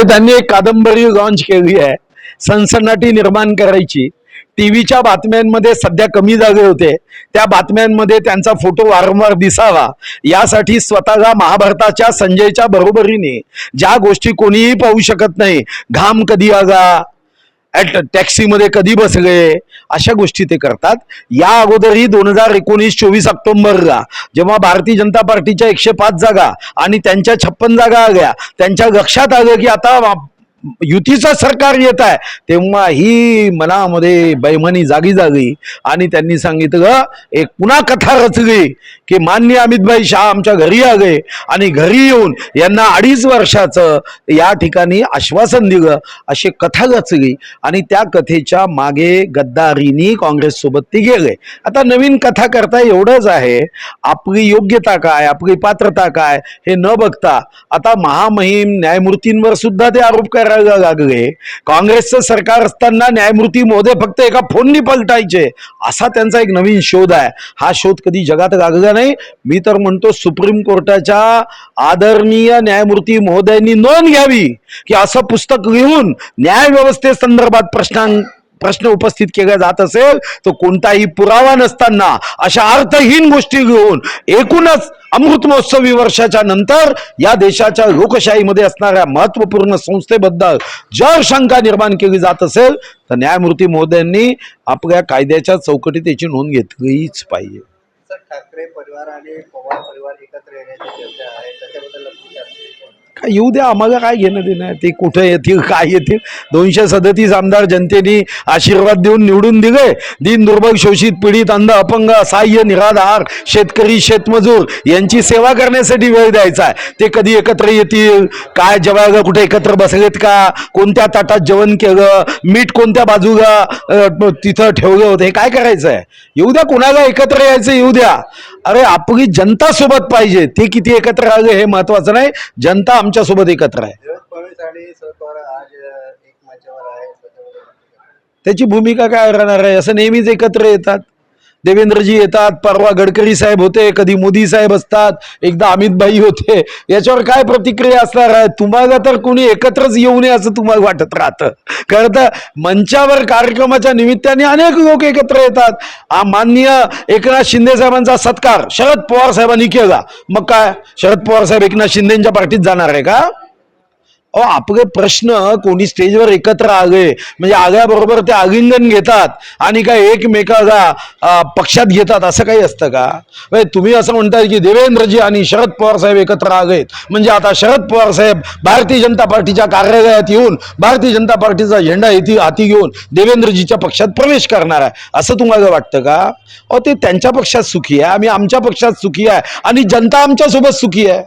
त्यांनी एक कादंबरी लॉन्च केली आहे, सनसनाटी निर्माण करायची. टीव्हीच्या बातम्यांमध्ये सध्या कमी जागे होते, त्या बातम्यांमध्ये त्यांचा फोटो वारंवार दिसावा यासाठी स्वतःला महाभारताच्या संजयच्या बरोबरीने ज्या गोष्टी कोणीही पाहू शकत नाही, घाम कधी आला, टॅक्सीमध्ये कधी बसले, अशा गोष्टी ते करतात. या अगोदरही 2019-24 ऑक्टोबरला जेव्हा भारतीय जनता पार्टीच्या 105 जागा आणि त्यांच्या 56 जागा आल्या, त्यांच्या लक्षात आलं की आता युतीचं सरकार येत आहे, तेव्हा ही मनामध्ये बैमानी जागी जागी आणि त्यांनी सांगितलं, एक पुन्हा कथा रचली की माननीय अमितभाई शाह आमच्या घरी आले आणि घरी येऊन यांना 2.5 वर्षाचं या ठिकाणी आश्वासन दिलं, अशी कथा रचली आणि त्या कथेच्या मागे गद्दारीनी काँग्रेस सोबत ते गेले. आता नवीन कथा करता एवढंच आहे, आपली योग्यता काय, आपली पात्रता काय हे न बघता आता महामहिम न्यायमूर्तींवर सुद्धा ते आरोप करायला लागले. काँग्रेसचं सरकार असताना न्यायमूर्ती महोदय फक्त एका फोननी पलटायचे, असा त्यांचा एक नवीन शोध आहे. हा शोध कधी जगात लागला नाही. मी तर म्हणतो सुप्रीम कोर्टाच्या आदरणीय न्यायमूर्ती महोदयांनी नोंद घ्यावी की असं पुस्तक लिहून न्याय व्यवस्थेसंदर्भात प्रश्न उपस्थित केला जात असेल तर कोणताही पुरावा नसताना अशा अर्थहीन गोष्टी घेऊन एकूणच अमृत महोत्सवी वर्षाच्या नंतर या देशाच्या लोकशाहीमध्ये असणाऱ्या महत्वपूर्ण संस्थेबद्दल जर शंका निर्माण केली जात असेल तर न्यायमूर्ती महोदयांनी आपल्या कायद्याच्या चौकटीत याची नोंद घेतलीच पाहिजे. ठाकरे परिवार आणि पवार परिवार एकत्र येण्याची चर्चा आहे, त्याच्याबद्दल काय येऊ द्या, आम्हाला काय घेणं देणं आहे, ते कुठे येतील काय येतील. 237 आमदार जनतेने आशीर्वाद देऊन निवडून दिले. दिन दुर्बल शोषित पीडित अंध अपंग असहाय्य निराधार शेतकरी शेतमजूर यांची सेवा करण्यासाठी वेळ द्यायचा आहे. ते कधी एकत्र येतील, काय जेवायला कुठे एकत्र बसलेत का, कोणत्या ताटात जेवण केलं, मीठ कोणत्या बाजूला तिथं ठेवलं होतं, हे काय करायचं आहे. येऊ द्या, कुणाला एकत्र यायचं येऊ द्या. अरे आपली जनता सोबत पाहिजे, ते किती एकत्र आले हे महत्वाचं नाही, जनता आमच्या सोबत एकत्र आहे. त्याची भूमिका काय राहणार आहे, असं नेहमीच एकत्र येतात. देवेंद्रजी येतात, परवा गडकरी साहेब होते, कधी मोदी साहेब असतात, एकदा अमितभाई होते. याच्यावर काय प्रतिक्रिया असणार आहे. तुम्हाला तर कोणी एकत्रच येऊ नये असं तुम्हाला वाटत राहतं. खरं तर मंचावर कार्यक्रमाच्या निमित्ताने अनेक लोक एकत्र येतात. माननीय एकनाथ शिंदे साहेबांचा सत्कार शरद पवार साहेबांनी केला, मग काय शरद पवार साहेब एकनाथ शिंदेच्या पार्टीत जाणार आहे का. आपले प्रश्न कोणी स्टेजवर एकत्र आले म्हणजे आल्याबरोबर ते आलिंगन घेतात आणि काय एकमेकाला पक्षात घेतात असं काही असतं का. तुम्ही असं म्हणताय की देवेंद्रजी आणि शरद पवार साहेब एकत्र आलेत म्हणजे आता शरद पवार साहेब भारतीय जनता पार्टीच्या कार्यालयात येऊन भारतीय जनता पार्टीचा झेंडा हाती घेऊन देवेंद्रजीच्या पक्षात प्रवेश करणार आहे असं तुम्हाला वाटतं का. ते त्यांच्या पक्षात सुखी आहे, आम्ही आमच्या पक्षात सुखी आहे आणि जनता आमच्या सोबत सुखी आहे.